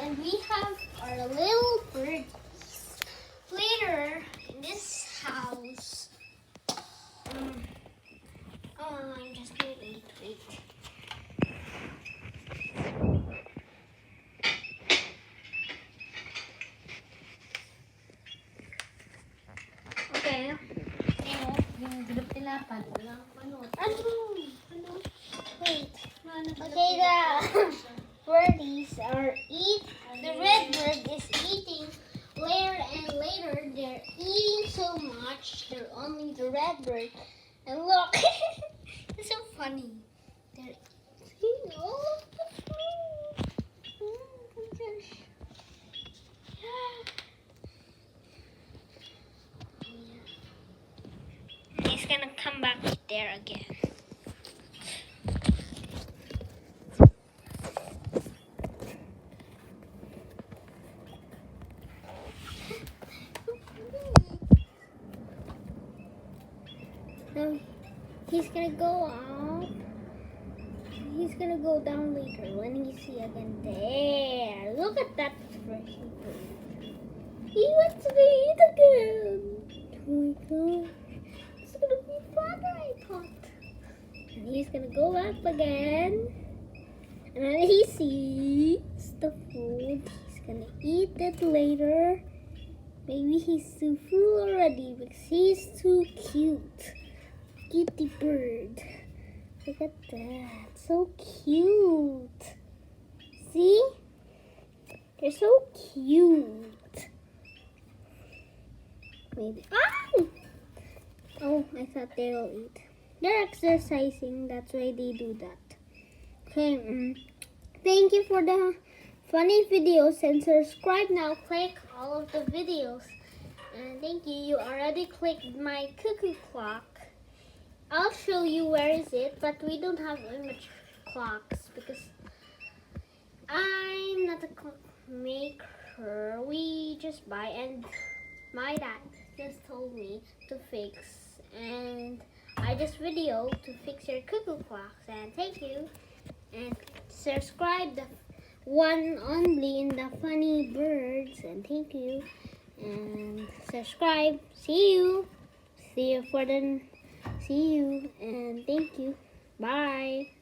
And we have our little birdies. Later in this house, I'm just gonna eat. Wait. Okay. Yung dilap-dilapan, wala akong panot. Ano? Wait. Okay, the birdies are the red bird is eating later and later. They're eating so much. They're only the red bird. And look, it's so funny. They're eating all of the food. Oh my gosh. He's gonna come back there again. So he's gonna go up. He's gonna go down later when you see again there. Look at that expression. He wants to eat again. Oh my god. It's gonna be fun, I thought. And he's gonna go up again. And then he sees the food. He's gonna eat it later. Maybe he's too full already because he's too cute. Cutie bird. Look at that. So cute. See? They're so cute. Maybe. Ah! Oh, I thought they'll eat. They're exercising. That's why they do that. Okay. Thank you for the funny videos and subscribe now. Click all of the videos. And thank you. You already clicked my cuckoo clock. I'll show you where is it, but we don't have image clocks because I'm not a clock maker. We just buy, and my dad just told me to fix, and I just video to fix your cuckoo clocks. And thank you, and subscribe the one only in the funny birds, and thank you, and subscribe. See you and thank you. Bye.